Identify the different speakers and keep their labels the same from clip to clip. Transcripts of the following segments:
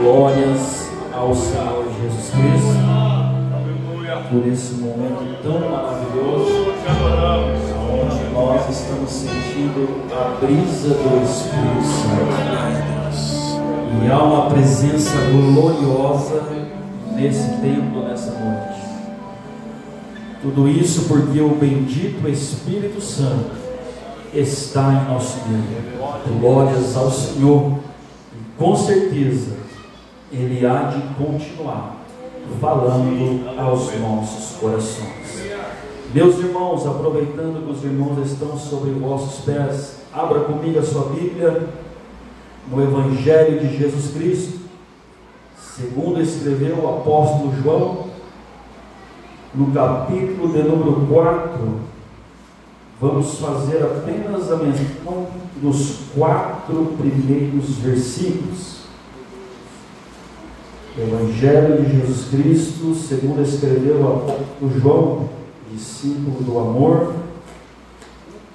Speaker 1: Glórias ao Senhor Jesus Cristo, por esse momento tão maravilhoso, onde nós estamos sentindo a brisa do Espírito Santo. E há uma presença gloriosa nesse templo, nessa noite. Tudo isso porque o bendito Espírito Santo está em nosso meio. Glórias ao Senhor. E com certeza Ele há de continuar falando aos nossos corações. Meus irmãos, aproveitando que os irmãos estão sobre vossos pés, abra comigo a sua Bíblia no Evangelho de Jesus Cristo, segundo escreveu o apóstolo João, no capítulo de número 4. Vamos fazer apenas a menção dos 4 primeiros versículos. Evangelho de Jesus Cristo, segundo escreveu o apóstolo João, discípulo do amor.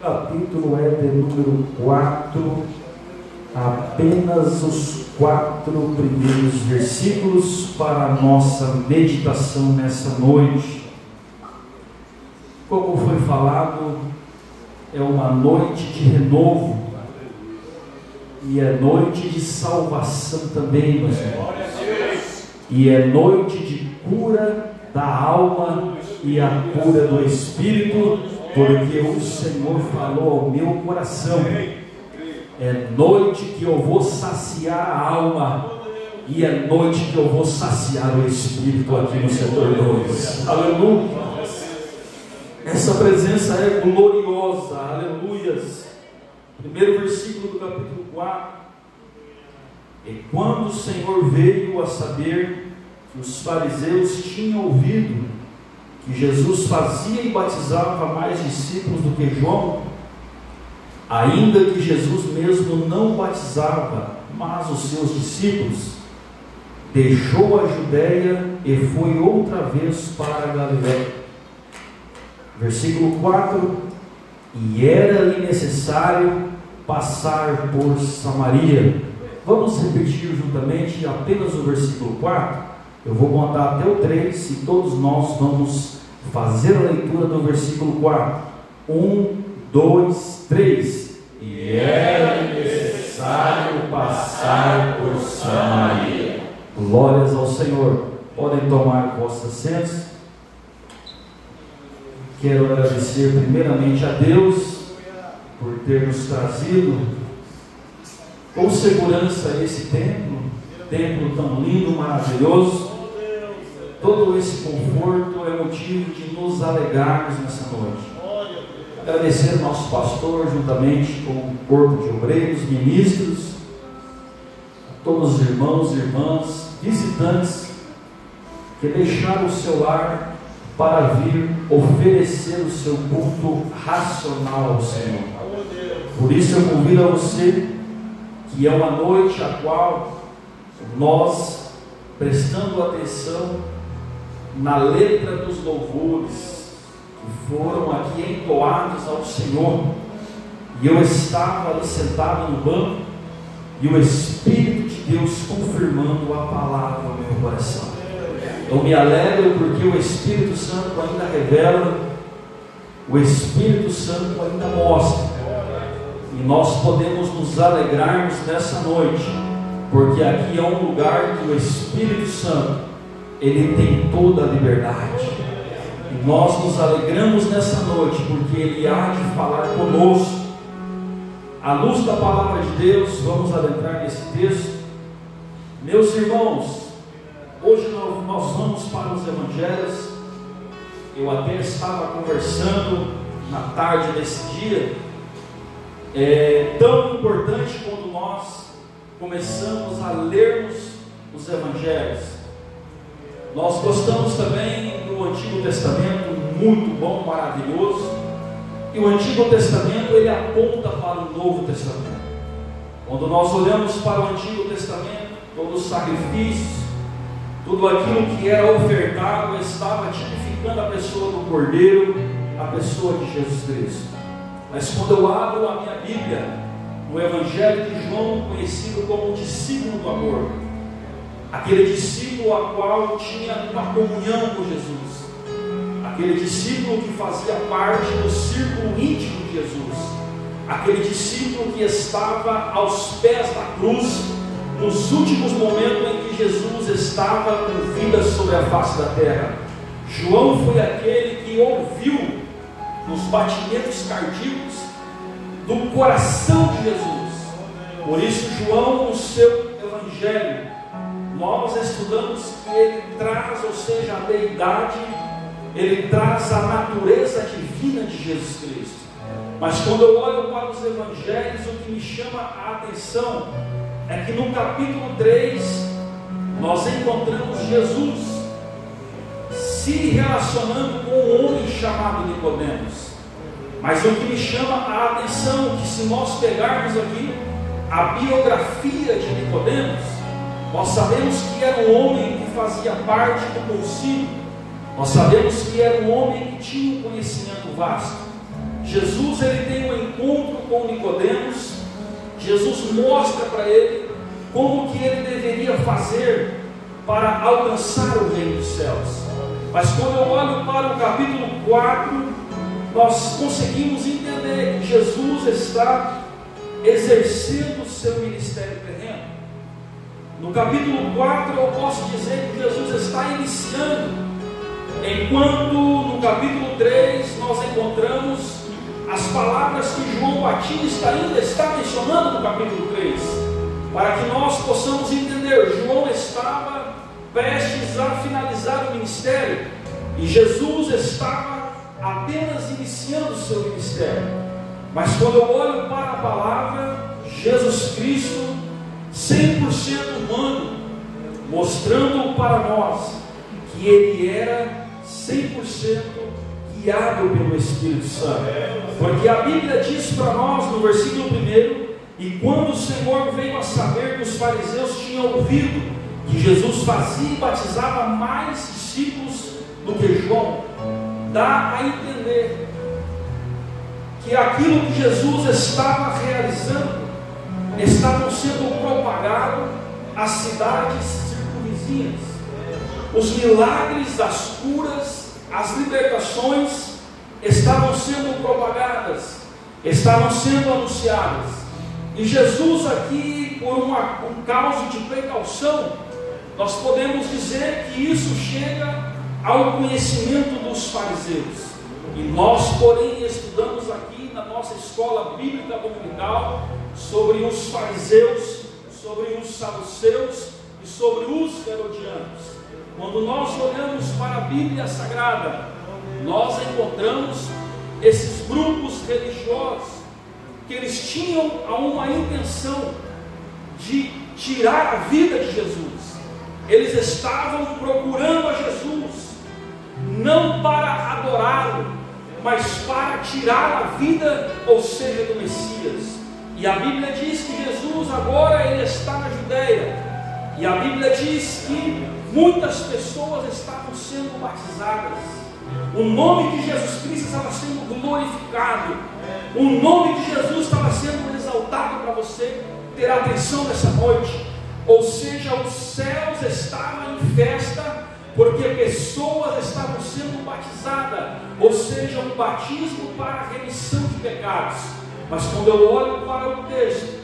Speaker 1: O capítulo é de número 4, apenas os 4 primeiros versículos para a nossa meditação nessa noite. Como foi falado, é uma noite de renovo e é noite de salvação também, meus irmãos. E é noite de cura da alma e a cura do espírito, porque o Senhor falou ao meu coração: é noite que eu vou saciar a alma, e é noite que eu vou saciar o espírito aqui no setor 2. Aleluia! Essa presença é gloriosa, aleluias. Primeiro versículo do capítulo 4. E quando o Senhor veio a saber que os fariseus tinham ouvido que Jesus fazia e batizava mais discípulos do que João, ainda que Jesus mesmo não batizava, mas os seus discípulos, deixou a Judéia e foi outra vez para a Galiléia. Versículo 4: e era-lhe necessário passar por Samaria. Vamos repetir juntamente apenas o versículo 4. Eu vou contar até o 3 e todos nós vamos fazer a leitura do versículo 4. 1, 2, 3. E era necessário passar por Samaria. Glórias ao Senhor. Podem tomar vossos assentos. Quero agradecer primeiramente a Deus por ter nos trazido com segurança a esse templo tão lindo, maravilhoso. Todo esse conforto é motivo de nos alegrarmos nessa noite. Agradecer ao nosso pastor, juntamente com o corpo de obreiros, ministros, a todos os irmãos e irmãs, visitantes, que deixaram o seu lar para vir oferecer o seu culto racional ao Senhor. Por isso eu convido a você, que é uma noite a qual nós, prestando atenção na letra dos louvores que foram aqui entoados ao Senhor, e eu estava ali sentado no banco, e o Espírito de Deus confirmando a palavra no meu coração. Eu me alegro porque o Espírito Santo ainda revela, o Espírito Santo ainda mostra, e nós podemos nos alegrarmos nessa noite, porque aqui é um lugar que o Espírito Santo, Ele tem toda a liberdade, e nós nos alegramos nessa noite, porque Ele há de falar conosco. À luz da palavra de Deus, vamos adentrar nesse texto. Meus irmãos, hoje nós vamos para os Evangelhos. Eu até estava conversando na tarde desse dia. É tão importante quando nós começamos a lermos os Evangelhos. Nós gostamos também do Antigo Testamento, muito bom, maravilhoso. E o Antigo Testamento, ele aponta para o Novo Testamento. Quando nós olhamos para o Antigo Testamento, todos os sacrifícios, tudo aquilo que era ofertado estava tipificando a pessoa do Cordeiro, a pessoa de Jesus Cristo. Mas quando eu abro a minha Bíblia, no Evangelho de João, conhecido como o discípulo do amor, aquele discípulo a qual tinha uma comunhão com Jesus, aquele discípulo que fazia parte do círculo íntimo de Jesus, aquele discípulo que estava aos pés da cruz, nos últimos momentos em que Jesus estava com vida sobre a face da terra. João foi aquele que ouviu os batimentos cardíacos do coração de Jesus. Por isso, João, no seu evangelho, nós estudamos que ele traz, ou seja, a deidade, ele traz a natureza divina de Jesus Cristo. Mas quando eu olho para os evangelhos, o que me chama a atenção é que no capítulo 3 nós encontramos Jesus se relacionando com um homem chamado Nicodemos. Mas o que me chama a atenção é que, se nós pegarmos aqui a biografia de Nicodemos, nós sabemos que era um homem que fazia parte do concílio, nós sabemos que era um homem que tinha um conhecimento vasto. Jesus, ele tem um encontro com Nicodemos. Jesus mostra para ele como que ele deveria fazer para alcançar o reino dos céus. Mas quando eu olho para o capítulo 4, nós conseguimos entender que Jesus está exercendo o seu ministério terreno. No capítulo 4 eu posso dizer que Jesus está iniciando, enquanto no capítulo 3 nós encontramos as palavras que João Batista ainda está mencionando no capítulo 3, para que nós possamos entender. João estava prestes a finalizar o ministério, e Jesus estava apenas iniciando o seu ministério. Mas quando eu olho para a palavra, Jesus Cristo, 100% humano, mostrando para nós que ele era 100% guiado pelo Espírito Santo. Porque a Bíblia diz para nós no versículo 1: e quando o Senhor veio a saber que os fariseus tinham ouvido que Jesus fazia e batizava mais discípulos do que João, dá a entender que aquilo que Jesus estava realizando estavam sendo propagados às cidades circunvizinhas. Os milagres, as curas, as libertações estavam sendo propagadas, estavam sendo anunciadas. E Jesus aqui, por um caso de precaução, nós podemos dizer que isso chega ao conhecimento dos fariseus. E nós, porém, estudamos aqui na nossa escola bíblica dominical sobre os fariseus, sobre os saduceus e sobre os herodianos. Quando nós olhamos para a Bíblia Sagrada, nós encontramos esses grupos religiosos que eles tinham uma intenção de tirar a vida de Jesus. Eles estavam procurando a Jesus, não para adorá-lo, mas para tirar a vida, ou seja, do Messias. E a Bíblia diz que Jesus agora ele está na Judeia, e a Bíblia diz que muitas pessoas estavam sendo batizadas. O nome de Jesus Cristo estava sendo glorificado, o nome de Jesus estava sendo exaltado. Para você ter atenção nessa noite, ou seja, os céus estavam em festa, porque pessoas estavam sendo batizadas, ou seja, um batismo para a remissão de pecados. Mas quando eu olho para o texto,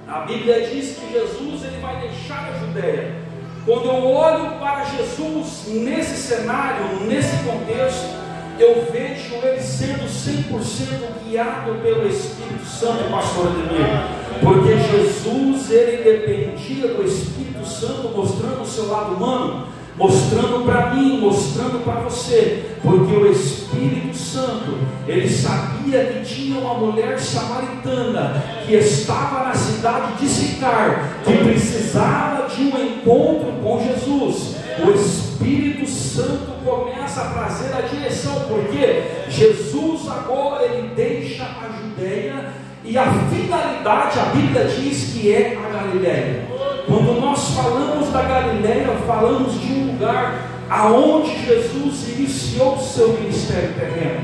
Speaker 1: a Bíblia diz que Jesus ele vai deixar a Judeia. Quando eu olho para Jesus nesse cenário, nesse contexto, eu vejo ele sendo 100% guiado pelo Espírito Santo, pastor Ademir. Porque Jesus ele dependia do Espírito Santo, mostrando o seu lado humano, mostrando para mim, mostrando para você, porque o Espírito Santo, ele sabia que tinha uma mulher samaritana que estava na cidade de Sicar, que precisava de um encontro com Jesus. O Espírito Santo começa a trazer a direção, porque Jesus agora ele deixa a Judeia, e a finalidade, a Bíblia diz que é a Galileia. Quando nós falamos da Galileia, falamos de um lugar aonde Jesus iniciou o seu ministério terreno.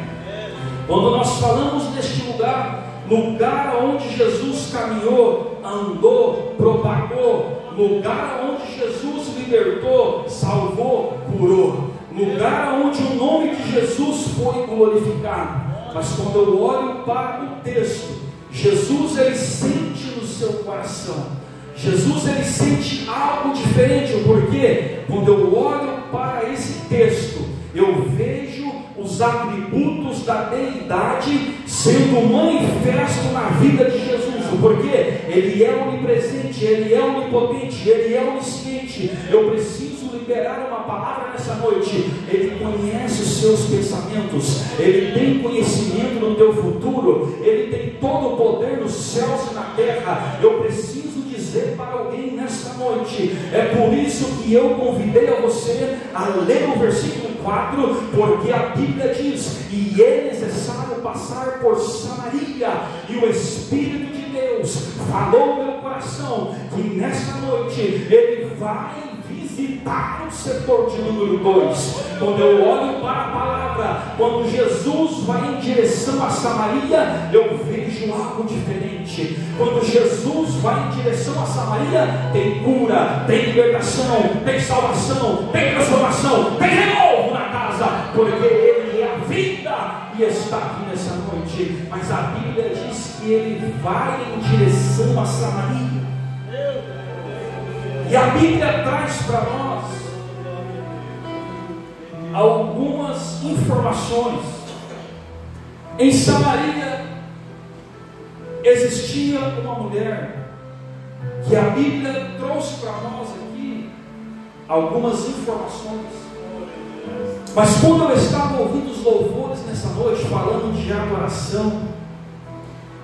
Speaker 1: Quando nós falamos deste lugar, lugar onde Jesus caminhou, andou, propagou, lugar onde Jesus libertou, salvou, curou. Lugar onde o nome de Jesus foi glorificado. Mas quando eu olho para o texto, Jesus ele sente no seu coração. Jesus ele sente algo diferente. Porque quando eu olho para esse texto, eu vejo os atributos da deidade sendo manifesto na vida de Jesus. Porque Ele é onipresente, Ele é onipotente, Ele é onisciente. Eu preciso liberar uma palavra nessa noite. Ele conhece os seus pensamentos, Ele tem conhecimento do teu futuro, Ele tem todo o poder nos céus e na terra. Eu preciso dizer para alguém nesta noite. É por isso que eu convidei a você a ler o versículo 4, porque a Bíblia diz: e é necessário passar por Samaria, e o Espírito de Deus falou no meu coração que nesta noite Ele vai visitar o setor de número 2. Quando eu olho para a palavra, quando Jesus vai em direção a Samaria, eu vejo algo diferente. Quando Jesus vai em direção a Samaria, tem cura, tem libertação, tem salvação, tem transformação, tem renovo na casa, porque Ele é a vida e está aqui nessa noite. Mas a Bíblia diz que Ele vai em direção a Samaria. E a Bíblia traz para nós algumas informações. Em Samaria existia uma mulher que a Bíblia trouxe para nós aqui algumas informações. Mas quando eu estava ouvindo os louvores nessa noite, falando de adoração,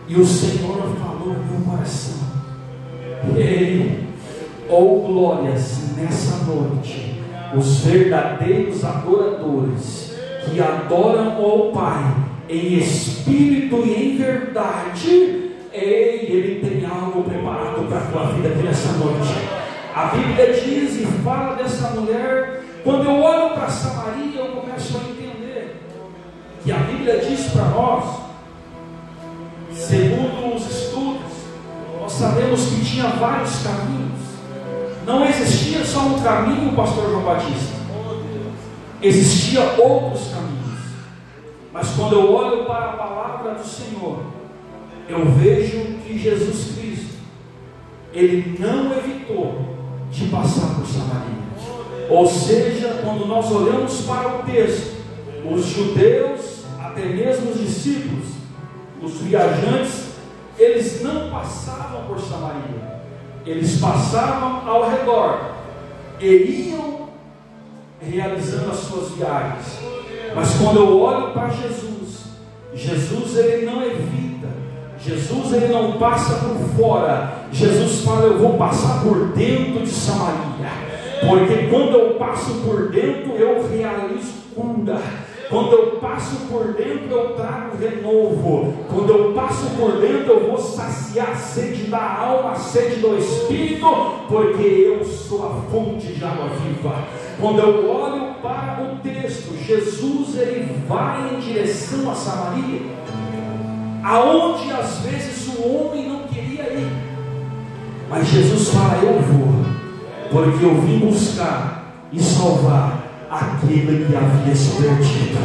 Speaker 1: e o Senhor falou no meu coração: ei, oh glórias, nessa noite, os verdadeiros adoradores que adoram ao Pai em espírito e em verdade, ei, Ele tem algo preparado para a tua vida aqui nessa noite. A Bíblia diz e fala dessa mulher. Quando eu olho para Samaria, eu começo a entender que a Bíblia diz para nós, segundo os estudos, nós sabemos que tinha vários caminhos. Não existia só um caminho, pastor João Batista. Existia outros caminhos. Mas quando eu olho para a palavra do Senhor, eu vejo que Jesus Cristo, Ele não evitou de passar por Samaria. Ou seja, quando nós olhamos para o texto, os judeus, até mesmo os discípulos, os viajantes, eles não passavam por Samaria. Eles passavam ao redor, iam realizando as suas viagens. Mas quando eu olho para Jesus, Jesus Ele não evita, Jesus Ele não passa por fora. Jesus fala: eu vou passar por dentro de Samaria, porque quando eu passo por dentro, eu realizo cura. Quando eu passo por dentro, eu trago renovo. Quando eu passo por dentro, eu vou saciar a sede da alma, a sede do Espírito, porque eu sou a fonte de água viva. Quando eu olho para o texto, Jesus Ele vai em direção a Samaria, aonde às vezes o homem não queria ir, mas Jesus fala: eu vou, porque eu vim buscar e salvar aquele que havia se perdido.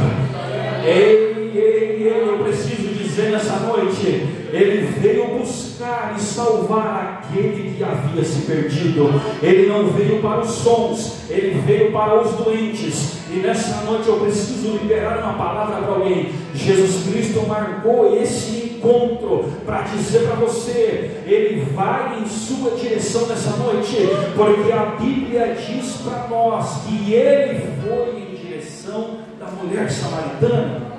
Speaker 1: Eu preciso dizer nessa noite: Ele veio buscar e salvar aquele que havia se perdido. Ele não veio para os sons, Ele veio para os doentes. E nessa noite eu preciso liberar uma palavra para alguém. Jesus Cristo marcou esse encontro para dizer para você: Ele vai em sua direção nessa noite, porque a Bíblia diz para nós que Ele foi em direção da mulher samaritana.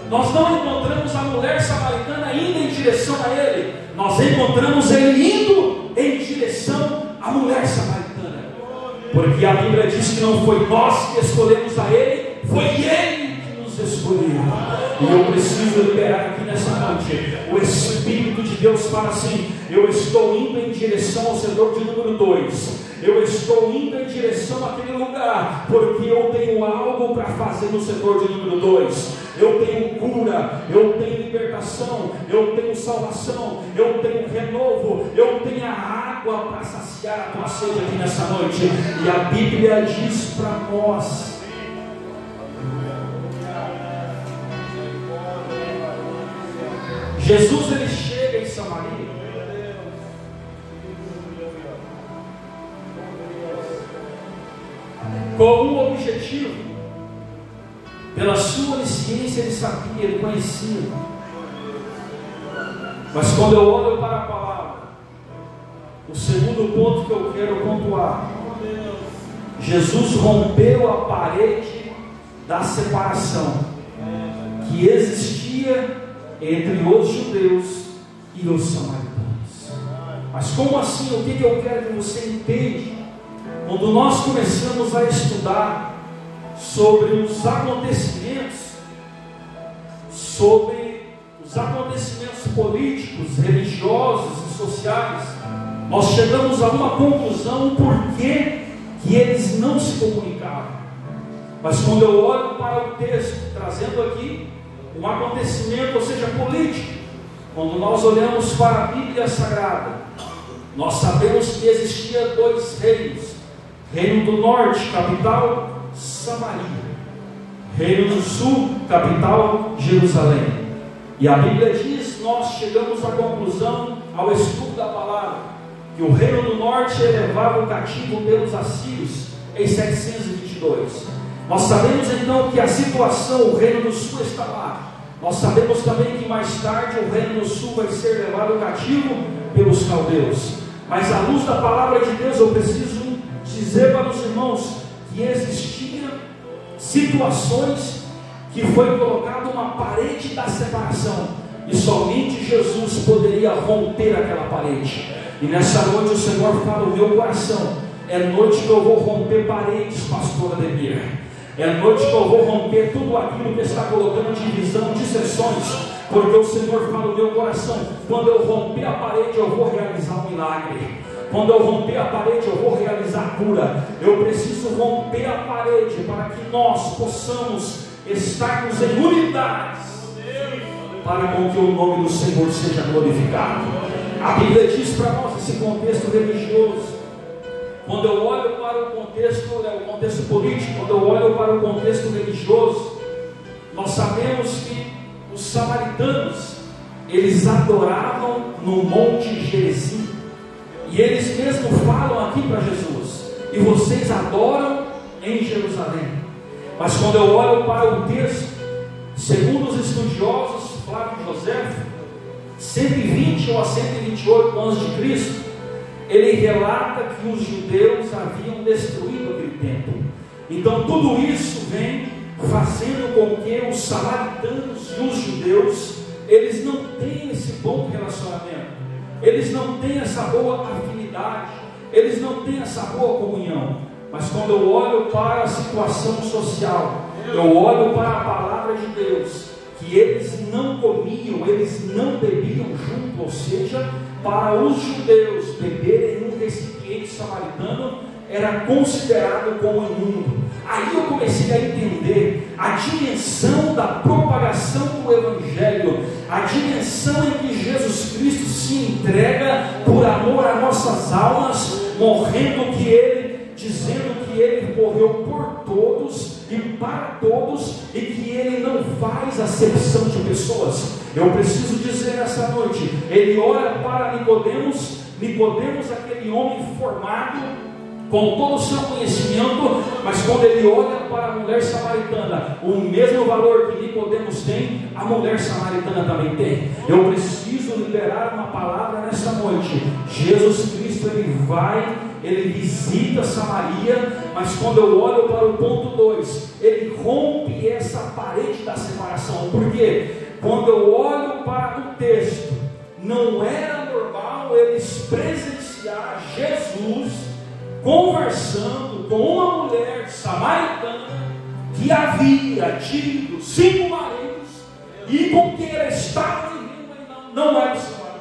Speaker 1: Nós não encontramos a mulher samaritana indo em direção a Ele, nós encontramos Ele indo em direção à mulher samaritana. Porque a Bíblia diz que não foi nós que escolhemos a Ele, foi Ele que nos escolheu. E eu preciso liberar aqui nessa noite. O Espírito de Deus fala assim: eu estou indo em direção ao setor de número 2. Eu estou indo em direção àquele lugar, porque eu tenho algo para fazer no setor de número 2. eu tenho cura, eu tenho libertação, eu tenho salvação, eu tenho renovo, eu tenho a água para saciar a tua sede aqui nessa noite. E a Bíblia diz para nós: Jesus, ele chega em Samaria, com um objetivo. Pela sua onisciência ele sabia, ele conhecia. Mas quando eu olho para a palavra, o segundo ponto que eu quero pontuar: Jesus rompeu a parede da separação que existia entre os judeus e os samaritanos. Mas como assim? O que eu quero que você entenda? Quando nós começamos a estudar sobre os acontecimentos políticos, religiosos e sociais, nós chegamos a uma conclusão: por que eles não se comunicavam. Mas quando eu olho para o texto, trazendo aqui um acontecimento, ou seja, político, quando nós olhamos para a Bíblia Sagrada, nós sabemos que existia dois reinos: Reino do Norte, capital Samaria; Reino do Sul, capital Jerusalém. E a Bíblia diz, nós chegamos à conclusão, ao estudo da palavra, que o Reino do Norte é levado cativo pelos assírios em 722. Nós sabemos então que a situação, o Reino do Sul está lá. Nós sabemos também que mais tarde o Reino do Sul vai ser levado cativo pelos caldeus. Mas à luz da palavra de Deus, eu preciso dizer para os irmãos que existiam situações que foi colocada uma parede da separação, e somente Jesus poderia romper aquela parede. E nessa noite o Senhor fala no meu coração: é noite que eu vou romper paredes, pastor Ademir. É noite que eu vou romper tudo aquilo que está colocando divisão, dissensões, porque o Senhor fala no meu coração: quando eu romper a parede, eu vou realizar um milagre. Quando eu romper a parede, eu vou realizar a cura. Eu preciso romper a parede para que nós possamos estarmos em unidade, para com que o nome do Senhor seja glorificado. A Bíblia diz para nós esse contexto religioso. Quando eu olho para o contexto político, quando eu olho para o contexto religioso, nós sabemos que os samaritanos, eles adoravam no Monte Gerizim. E eles mesmos falam aqui para Jesus: e vocês adoram em Jerusalém. Mas quando eu olho para o texto, segundo os estudiosos, Flávio José, 120 ou a 128 a.C., ele relata que os judeus haviam destruído aquele templo. Então tudo isso vem fazendo com que os samaritanos e os judeus, eles não tenham esse bom relacionamento, eles não têm essa boa afinidade, eles não têm essa boa comunhão. Mas quando eu olho para a situação social, eu olho para a palavra de Deus, que eles não comiam, eles não bebiam junto, ou seja, para os judeus beberem em um recipiente samaritano era considerado como imundo. Aí eu comecei a entender a dimensão da propagação do Evangelho, a dimensão em que Jesus Cristo se entrega por amor a nossas almas, morrendo dizendo que Ele morreu por todos e para todos, e que Ele não faz acepção de pessoas. Eu preciso dizer essa noite, Ele olha para Nicodemos, aquele homem formado com todo o seu conhecimento, mas quando ele olha para a mulher samaritana, o mesmo valor que Nicodemos tem, a mulher samaritana também tem. Eu preciso liberar uma palavra nessa noite. Jesus Cristo, ele visita Samaria, mas quando eu olho para o ponto 2, ele rompe essa parede da separação. Por quê? Quando eu olho para o texto, não era normal eles presenciar Jesus conversando com uma mulher samaritana que havia tido 5 maridos e com quem ela estava vivendo não era o seu marido.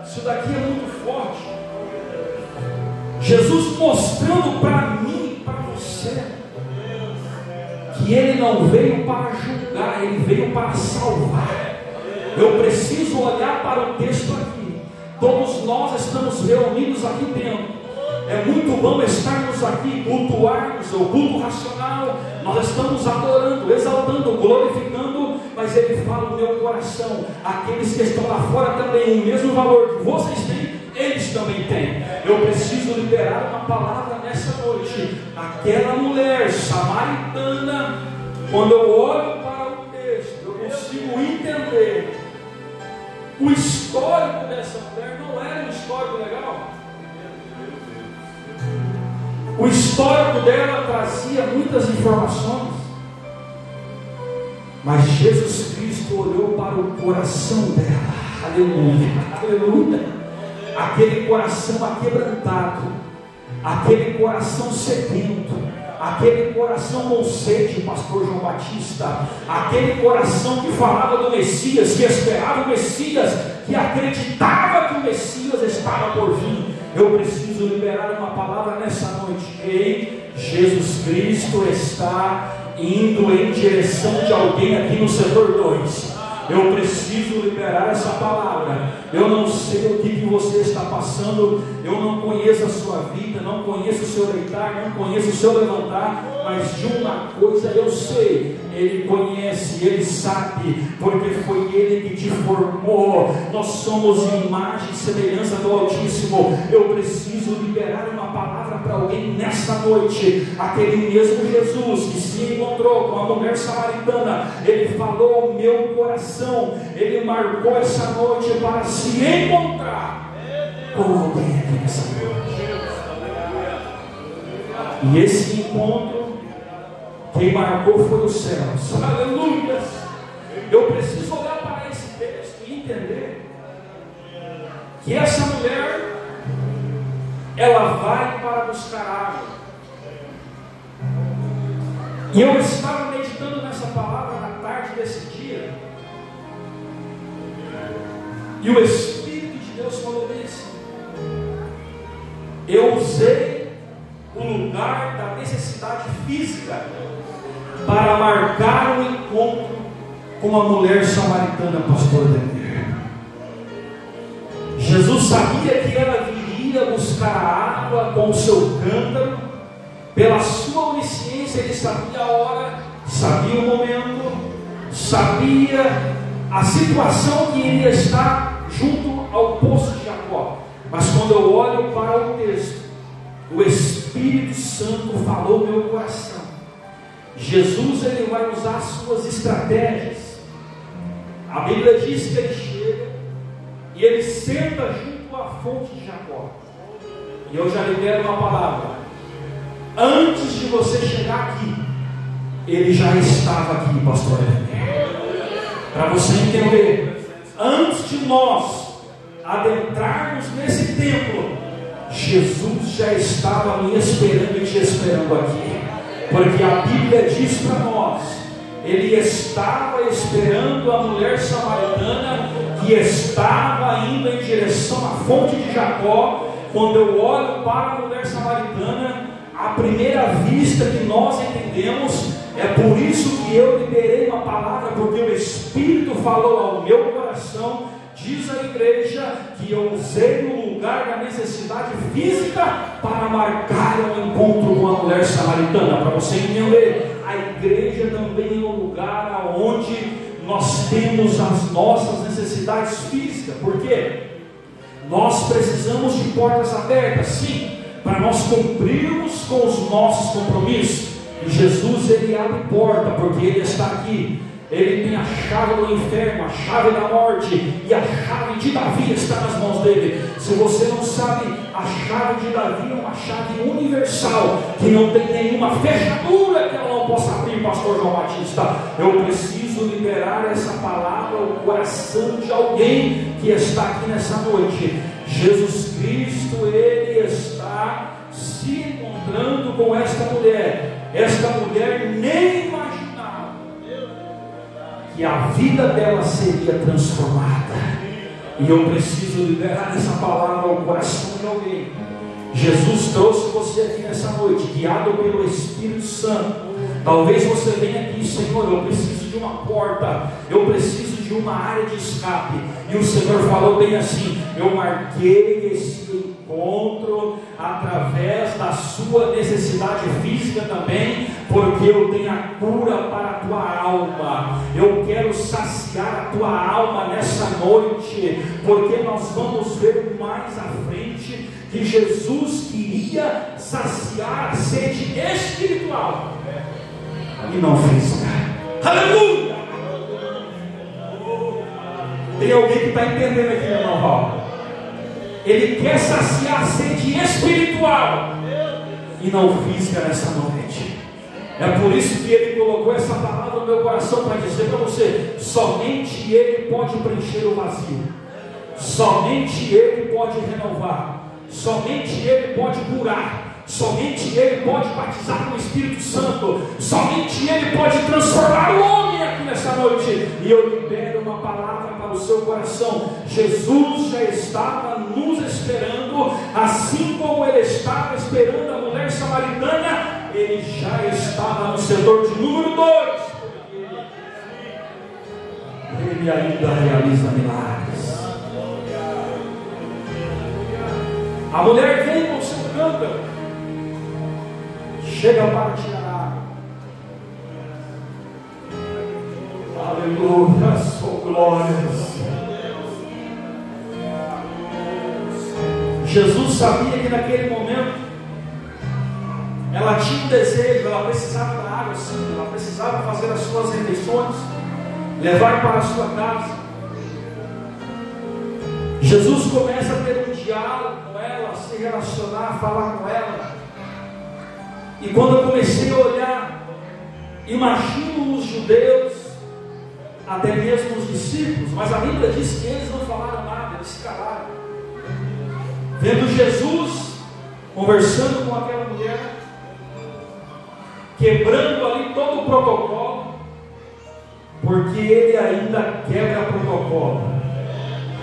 Speaker 1: Isso daqui é muito forte. Jesus mostrando para mim e para você que que Ele não veio para julgar, Ele veio para salvar. Eu preciso olhar para o texto aqui. Todos nós estamos reunidos aqui dentro. É muito bom estarmos aqui, cultuarmos, o culto racional. Nós estamos adorando, exaltando, glorificando, mas Ele fala no meu coração. Aqueles que estão lá fora também, o mesmo valor que vocês têm, eles também têm. Eu preciso liberar uma palavra nessa noite. Aquela mulher samaritana, quando eu olho para o texto, eu consigo entender o histórico dessa mulher. Não era um histórico legal. O histórico dela trazia muitas informações, mas Jesus Cristo olhou para o coração dela. Aleluia, aleluia. Aquele coração aquebrantado, aquele coração sedento, aquele coração com sede, pastor João Batista, aquele coração que falava do Messias, que esperava o Messias, que acreditava que o Messias estava por vir. Eu preciso liberar uma palavra nessa noite. Ei, Jesus Cristo está indo em direção de alguém aqui no setor 2. Eu preciso liberar essa palavra. Eu não sei o que você está passando, eu não conheço a sua vida, não conheço o seu deitar, não conheço o seu levantar, mas de uma coisa eu sei: Ele conhece, Ele sabe, porque foi Ele que te formou. Nós somos imagem e semelhança do Altíssimo. Eu preciso liberar uma palavra para alguém nessa noite. Aquele mesmo Jesus que se encontrou com a mulher samaritana, Ele falou ao meu coração. Ele marcou essa noite para se encontrar com alguém aqui nessa noite. E esse encontro, quem marcou foi os céus. Aleluia! Eu preciso olhar para esse texto e entender que essa mulher, ela vai para buscar água. E eu estava meditando nessa palavra na tarde desse dia, e o Espírito de Deus falou nisso. Eu usei o lugar da necessidade física para marcar o encontro com a mulher samaritana, pastor Demir. Jesus sabia que ela viria buscar a água com o seu cântaro. Pela sua onisciência, Ele sabia a hora, sabia o momento, sabia a situação que iria estar junto ao poço de Jacó. Mas quando eu olho para o texto, o Espírito Santo falou no meu coração. Jesus, Ele vai usar as suas estratégias. A Bíblia diz que Ele chega e Ele senta junto à fonte de Jacó. E eu já libero uma palavra. Antes de você chegar aqui, Ele já estava aqui, pastor. Para você entender, antes de nós adentrarmos nesse templo, Jesus já estava me esperando e te esperando aqui. Porque a Bíblia diz para nós: Ele estava esperando a mulher samaritana que estava indo em direção à fonte de Jacó. Quando eu olho para a mulher samaritana, à primeira vista que nós entendemos, é por isso que eu liberei uma palavra, porque o Espírito falou ao meu coração. Diz a igreja que eu usei o lugar da necessidade física para marcar um encontro com a mulher samaritana. Para você entender, a igreja também é um lugar onde nós temos as nossas necessidades físicas. Por quê? Nós precisamos de portas abertas, sim, para nós cumprirmos com os nossos compromissos. E Jesus, Ele abre porta, porque Ele está aqui. Ele tem a chave do inferno, a chave da morte, e a chave de Davi está nas mãos dele. Se você não sabe, a chave de Davi é uma chave universal, que não tem nenhuma fechadura que ela não possa abrir, pastor João Batista. Eu preciso liberar essa palavra ao coração de alguém que está aqui nessa noite. Jesus Cristo, Ele está se encontrando com esta mulher. Esta mulher nem imaginava que a vida dela seria transformada. E eu preciso liberar essa palavra ao coração de alguém. Jesus trouxe você aqui nessa noite, guiado pelo Espírito Santo, Talvez você venha aqui: Senhor, eu preciso de uma porta, eu preciso de uma área de escape. E o Senhor falou bem assim: eu marquei esse encontro através da sua necessidade física também, porque eu tenho a cura para a tua alma. Eu quero saciar a tua alma nessa noite, porque nós vamos ver mais à frente que Jesus queria saciar a sede espiritual e não física. Aleluia! Tem alguém que está entendendo aqui, irmão Paulo? Ele quer saciar a sede espiritual e não física nessa noite. É por isso que Ele colocou essa palavra no meu coração, para dizer para você: somente Ele pode preencher o vazio, somente Ele pode renovar, somente Ele pode curar, somente Ele pode batizar com o Espírito Santo, somente Ele pode transformar o homem aqui nessa noite. E eu libero uma palavra para o seu coração: Jesus já estava nos esperando, assim como Ele estava esperando a mulher samaritana. Ele já estava no setor de número 2. Ele ainda realiza milagres. A mulher vem com o seu cântaro, chega para tirar a água. Aleluia, sou glórias. Jesus sabia que naquele momento ela tinha um desejo, ela precisava da água, sim, ela precisava fazer as suas refeições, levar para a sua casa. Jesus começa a ter um diálogo com ela, a se relacionar, a falar com ela. E quando eu comecei a olhar, imagino os judeus, até mesmo os discípulos, mas a Bíblia diz que eles não falaram nada, eles se calaram, vendo Jesus conversando com aquela mulher, quebrando ali todo o protocolo, porque ele ainda quebra protocolo.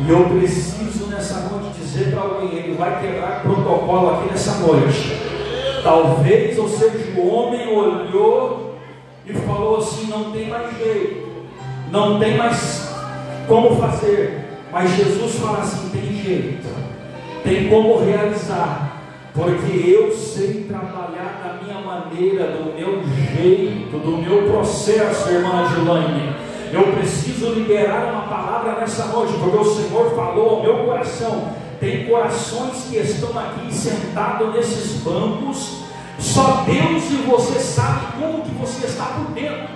Speaker 1: E eu preciso nessa noite dizer para alguém: ele vai quebrar protocolo aqui nessa noite. Talvez, ou seja, o homem olhou e falou assim: não tem mais jeito, não tem mais como fazer. Mas Jesus fala assim: tem jeito, tem como realizar, porque eu sei trabalhar da minha maneira, do meu jeito, do meu processo, irmã Adilane. Eu preciso liberar uma palavra nessa noite, porque o Senhor falou ao meu coração. Tem corações que estão aqui sentados nesses bancos, só Deus e você sabe como que você está por dentro.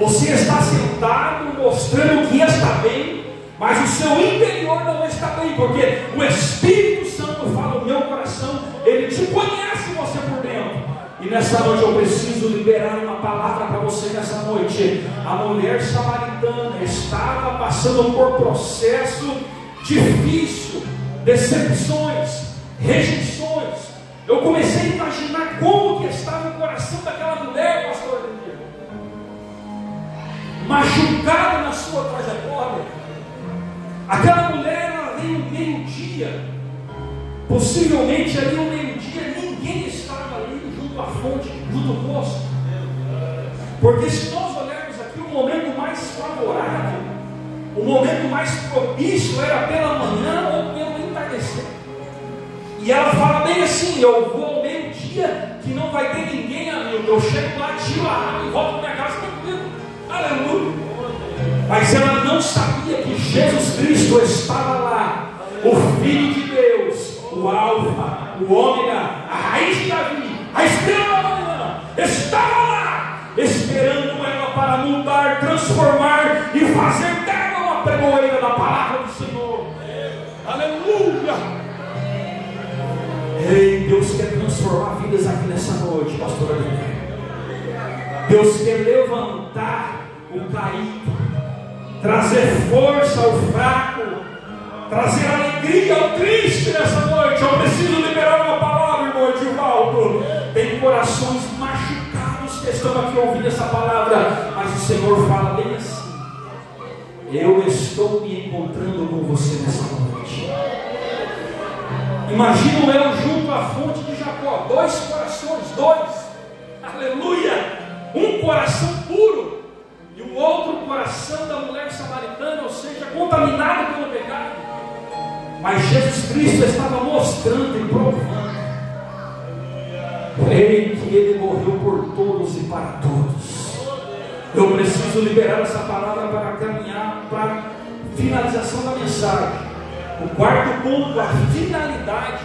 Speaker 1: Você está sentado mostrando que está bem, mas o seu interior não está bem, porque o Espírito Santo fala no meu coração, ele te conhece você por dentro. E nessa noite eu preciso liberar uma palavra para você nessa noite. A mulher samaritana estava passando por processo difícil, decepções, rejeições. Eu comecei a imaginar como que estava o coração daquela mulher, pastor Daniel, machucada na sua trajetória. Aquela mulher, ela veio no meio-dia, possivelmente ali no meio-dia, ninguém estava ali junto à fonte, junto ao poço, porque se nós olharmos aqui, o momento mais favorável, o momento mais propício era pela manhã ou pelo entardecer. E ela fala bem assim: eu vou ao meio-dia, que não vai ter ninguém ali, eu chego lá, tiro a água e volto para minha casa tranquilo. Aleluia. Mas ela não sabia que Jesus Cristo estava lá, o Filho de Deus, o Alfa, o Ômega, a raiz de Davi, a estrela da manhã, estava lá, esperando ela para mudar, transformar e fazer dela uma pregoeira da palavra do Senhor. Aleluia. Ei, Deus quer transformar vidas aqui nessa noite, pastor Adriano. Deus quer levantar o caído, trazer força ao fraco, trazer alegria ao triste nessa noite. Eu preciso liberar uma palavra, irmão Edivaldo. Tem corações machucados que estão aqui ouvindo essa palavra, mas o Senhor fala bem assim: eu estou me encontrando com você nessa noite. Imagino eu junto à fonte de Jacó, dois corações, dois, aleluia, coração puro, e o outro coração da mulher samaritana, ou seja, contaminado pelo pecado. Mas Jesus Cristo estava mostrando e provando que Ele morreu por todos e para todos. Eu preciso liberar essa palavra para caminhar para a finalização da mensagem. O quarto ponto, a finalidade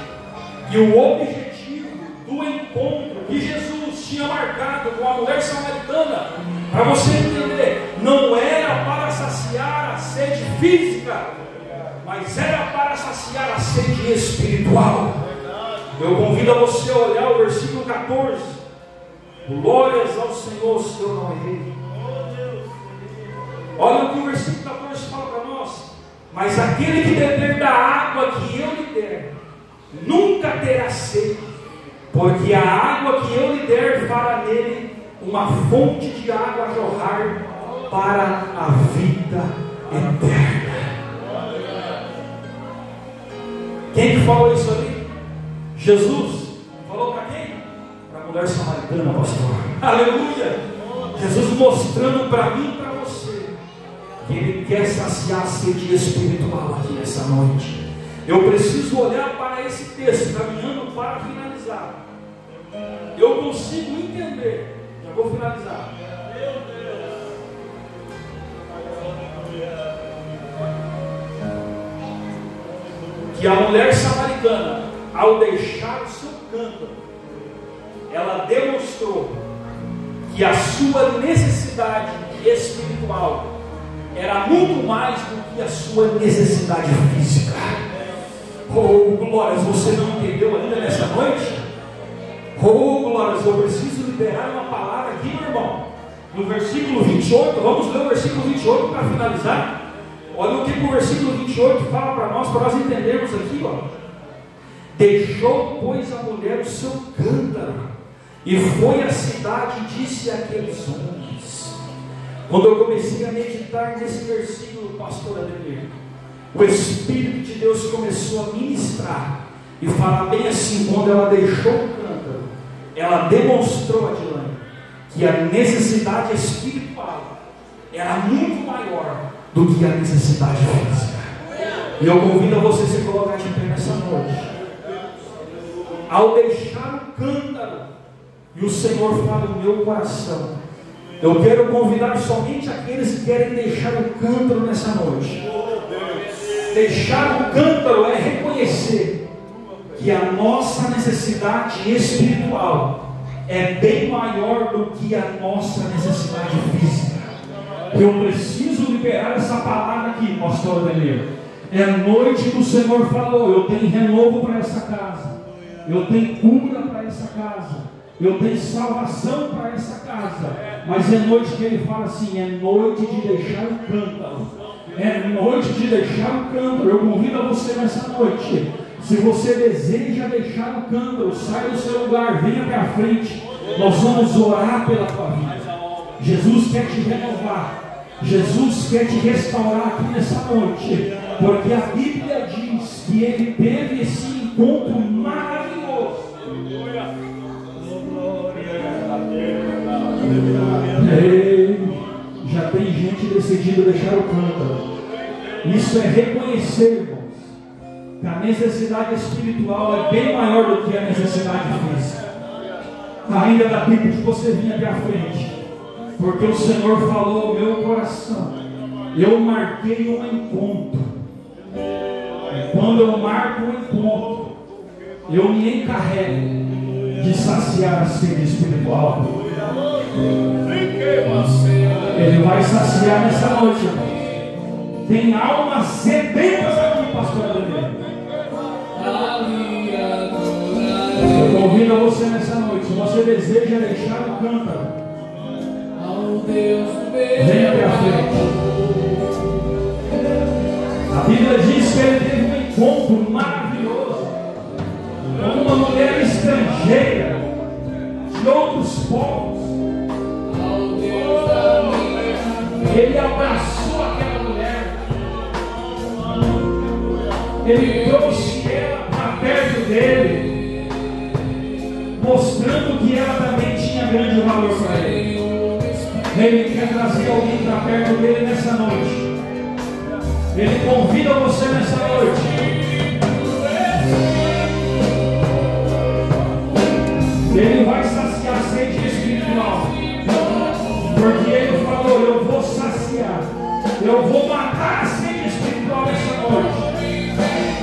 Speaker 1: e o objetivo do encontro que Jesus tinha marcado com a mulher samaritana, para você entender, não era para saciar a sede física, mas era para saciar a sede espiritual. Eu convido a você a olhar o versículo 14. Glórias ao Senhor, se eu não errei. Olha o que o versículo 14 fala para nós. Mas aquele que beber da água que eu lhe der, nunca terá sede, porque a água que eu lhe der fará nele uma fonte de água a jorrar para a vida eterna. Quem que falou isso ali? Jesus. Falou para quem? Para a mulher samaritana, pastor. Aleluia! Jesus mostrando para mim e para você que Ele quer saciar a sede espiritual aqui nessa noite. Eu preciso olhar para esse texto, caminhando para finalizar. Eu consigo entender. Já vou finalizar. Que a mulher samaritana, ao deixar o seu cântaro, ela demonstrou que a sua necessidade espiritual era muito mais do que a sua necessidade física. Oh, glórias, você não entendeu ainda nessa noite? Oh, glórias, eu preciso liberar uma palavra aqui, meu irmão. No versículo 28, vamos ler o versículo 28 para finalizar. Olha o que o versículo 28 fala para nós entendermos aqui, ó. Deixou, pois, a mulher o seu cântaro, e foi à cidade e disse àqueles homens. Quando eu comecei a meditar nesse versículo, pastor Ademir, o Espírito de Deus começou a ministrar e falar bem assim: quando ela deixou o cântaro, ela demonstrou adiante que a necessidade espiritual era muito maior do que a necessidade física. E eu convido a você se colocar de pé nessa noite. Ao deixar o cântaro, e o Senhor fala no meu coração, eu quero convidar somente aqueles que querem deixar o cântaro nessa noite. Deixar o cântaro é reconhecer que a nossa necessidade espiritual é bem maior do que a nossa necessidade física. Eu preciso liberar essa palavra aqui, pastor Daniel. É a noite que o Senhor falou: eu tenho renovo para essa casa, eu tenho cura para essa casa, eu tenho salvação para essa casa. Mas é noite que Ele fala assim: é noite de deixar o cântaro, é noite de deixar o cântaro. Eu convido a você nessa noite, se você deseja deixar o cântaro, sai do seu lugar, venha para a frente. Nós vamos orar pela tua vida. Jesus quer te renovar, Jesus quer te restaurar aqui nessa noite, porque a Bíblia diz que Ele teve esse encontro maravilhoso. Ei, já tem gente decidida a deixar o cântaro. Isso é reconhecer, irmãos, que a necessidade espiritual é bem maior do que a necessidade física. Ainda dá tempo de você vir aqui à frente, porque o Senhor falou ao meu coração. Eu marquei um encontro, e quando eu marco um encontro, eu me encarrego de saciar a sede espiritual. Ele vai saciar nessa noite. Tem almas sedentas aqui, pastor Ademir. Eu convido a você nessa noite. Se você deseja deixar o cântaro, venha até a frente. A Bíblia diz que ele teve um encontro maravilhoso com uma mulher estrangeira de outros povos. Ele abraçou aquela mulher, ele trouxe ela para perto dele, mostrando que ela também tinha grande valor para ele. Ele quer trazer alguém para perto dele nessa noite. Ele convida você nessa noite. Ele vai saciar a sede espiritual. Porque ele falou: eu vou saciar. Eu vou matar a sede espiritual nessa noite.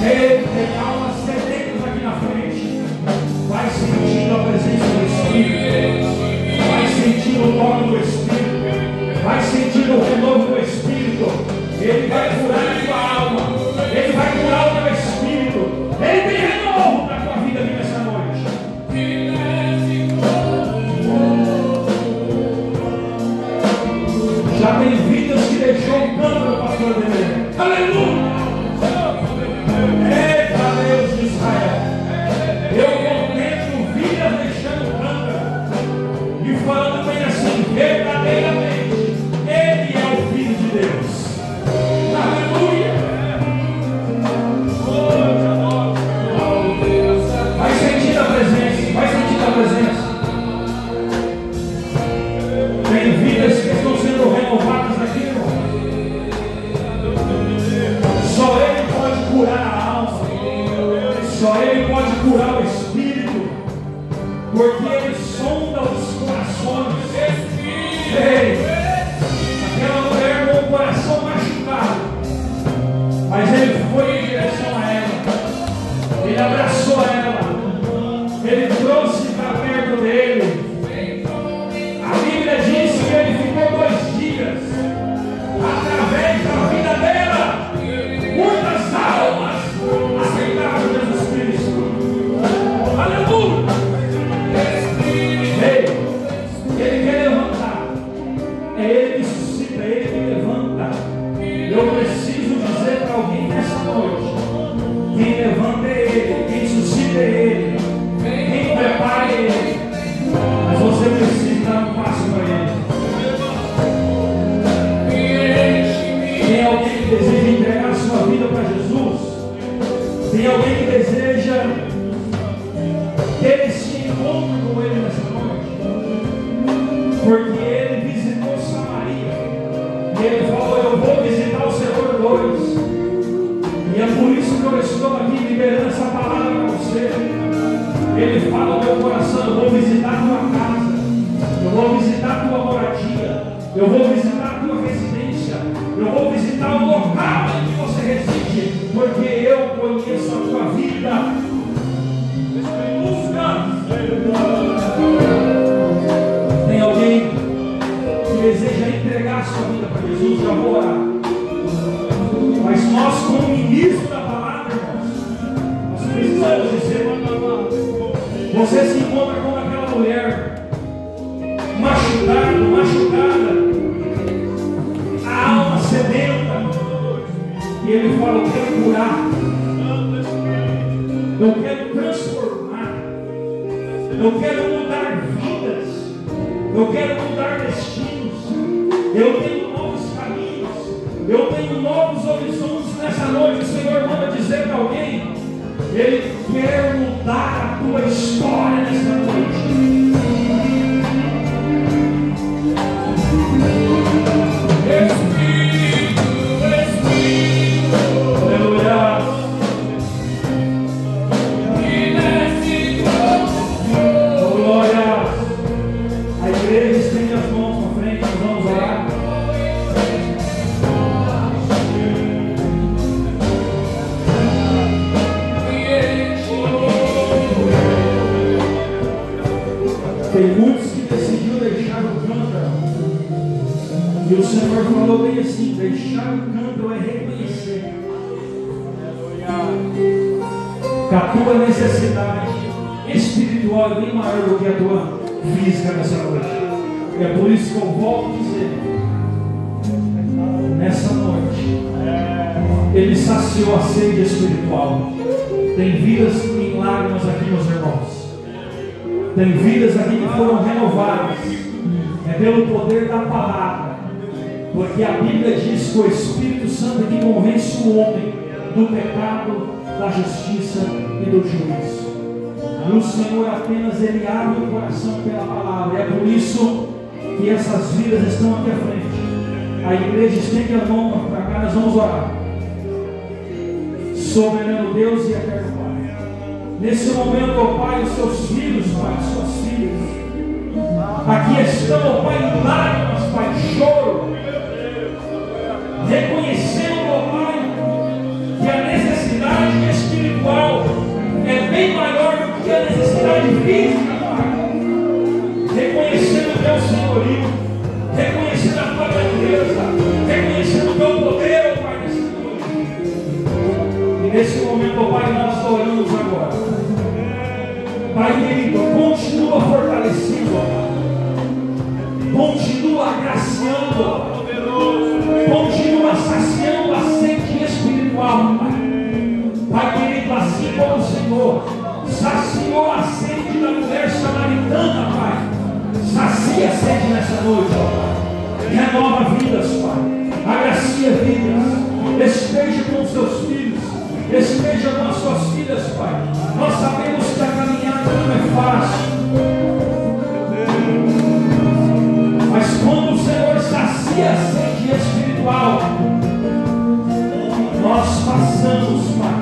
Speaker 1: Ele tem almas sedentas aqui na frente. Vai sentindo a presença do Espírito. Vai sentindo o toque do Espírito. Vai sentindo o renovo do Espírito. Ele vai curar a tua alma. Ele vai curar o teu espírito. Ele tem renovo para a tua vida aqui nessa noite. Já tem vidas que deixou o cântaro, pastor Dele. Aleluia! Eita Deus de Israel. Eu contemplo vidas deixando o cântaro e falando bem assim, verdadeiramente, Ele é o Filho de Deus. Aleluia! Vai sentir a presença, vai sentir a presença. Tem vidas que estão sendo renovadas aqui, irmão. Só Ele pode curar a alma, só Ele pode curar o espírito, porque Ele sonda os corações. Ei! Aquela mulher com o coração machucado, mas Ele foi em direção a ela, Ele abraçou ela, Ele trouxe para perto dele. A Bíblia diz que Ele ficou 2 dias, através da vida dela, muitas almas aceitaram Jesus Cristo. Aleluia! Ei, Ele quer levantar, é Ele que suscita, é Ele que levanta. Eu preciso dizer para alguém nessa noite: quem levanta é Ele, quem suscita é Ele, quem prepara é Ele. Mas você precisa dar um passo para Ele. Tem alguém que deseja entregar a sua vida para Jesus? Tem alguém que deseja ter esse encontro com Ele nessa noite? Porque Ele visitou Samaria e Ele falou: eu vou visitar o setor 2. E é por isso que eu estou aqui liberando essa palavra para você. Ele fala no meu coração: eu vou visitar a tua casa, eu vou visitar a tua moradia, eu vou visitar a tua residência, eu vou visitar o local em que você reside, porque eu conheço a tua vida. Tem alguém que deseja entregar a sua vida para Jesus? Já vou orar. Mas nós, como ministro da palavra, irmãos, nós precisamos dizer: você se encontra com aquela mulher machucada, a alma sedenta, e Ele fala: eu quero curar, eu quero transformar, eu quero mudar vidas, eu quero mudar destinos, eu tenho novos caminhos, eu tenho novos horizontes. Nessa noite o Senhor manda dizer para alguém: Ele quer mudar a tua história nessa noite. Espírito, aleluia. Oh, glória. A igreja estende as mãos na frente, nós vamos orar. Tem muitos que decidiram deixar o cântaro. E o Senhor falou bem assim: deixar o cântaro é reconhecer que a tua necessidade espiritual é bem maior do que a tua física nessa noite. É por isso que eu volto a dizer: nessa noite Ele saciou a sede espiritual. Tem vidas em lágrimas aqui, meus irmãos. Tem vidas aqui que foram renovadas. É pelo poder da palavra. Porque a Bíblia diz que o Espírito Santo é que convence o homem do pecado, da justiça e do juízo. E o Senhor apenas Ele abre o coração pela palavra. É por isso que essas vidas estão aqui à frente. A igreja estende a mão para cá, nós vamos orar. Soberano Deus e eterno Pai, nesse momento, ó Pai, os seus filhos, Pai, suas filhas, aqui estão, ó Pai, em lágrimas, Pai, choro, reconhecendo, ó Pai, que a necessidade espiritual é bem maior do que a necessidade física, Pai. Reconhecendo o teu senhorio, reconhecendo a tua grandeza, reconhecendo o teu poder, ó Pai, nesse momento. E nesse momento, ó Pai, nós oramos agora. Pai querido, continua fortalecendo, ó Pai. Continua agraciando, ó Pai. Continua saciando a sede espiritual, Pai. Pai querido, assim como o Senhor saciou a sede da mulher samaritana, Pai, sacia a sede nessa noite, ó Pai. Renova vidas, Pai. Agracia vidas. Esteja com os seus filhos. Esteja com as suas filhas, Pai. Nós sabemos que a caminhada não é fácil. Mas quando o Senhor sacia a sede espiritual, nós passamos, Pai,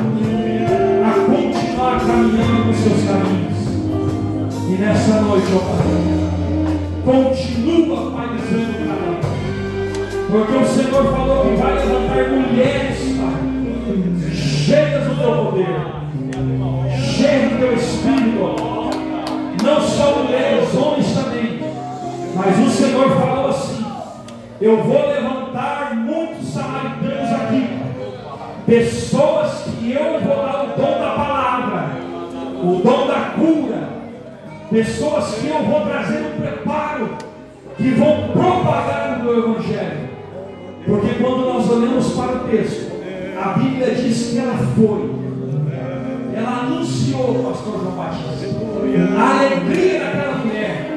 Speaker 1: a continuar caminhando nos seus caminhos. E nessa noite, ó Pai, continua, Pai, dizendo para nós, porque o Senhor falou que vai levantar mulheres, Pai, cheias do teu poder, cheias do teu espírito, não só mulheres, homens também. Mas o Senhor falou assim: eu vou levantar muitos samaritanos aqui, pessoas que eu vou dar o dom da palavra, o dom da cura, pessoas que eu vou trazer um preparo, que vão propagar o meu evangelho. Porque quando nós olhamos para o texto, a Bíblia diz que ela foi, ela anunciou o pastor João Batista, a alegria daquela mulher.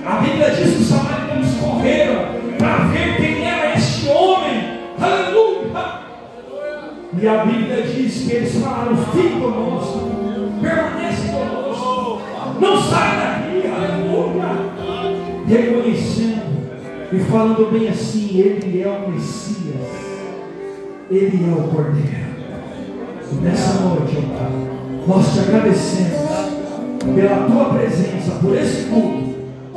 Speaker 1: A Bíblia diz que os samaritanos correram para ver quem era este homem. Aleluia! E a Bíblia diz que eles falaram: fique conosco, permanece conosco, não sai daqui. Aleluia! Reconhecendo e falando bem assim: ele é o Messias, ele é o Cordeiro. E nessa noite, ó Pai, nós te agradecemos pela tua presença, por esse culto.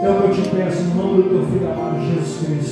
Speaker 1: É o que eu te peço no nome do teu filho amado Jesus Cristo.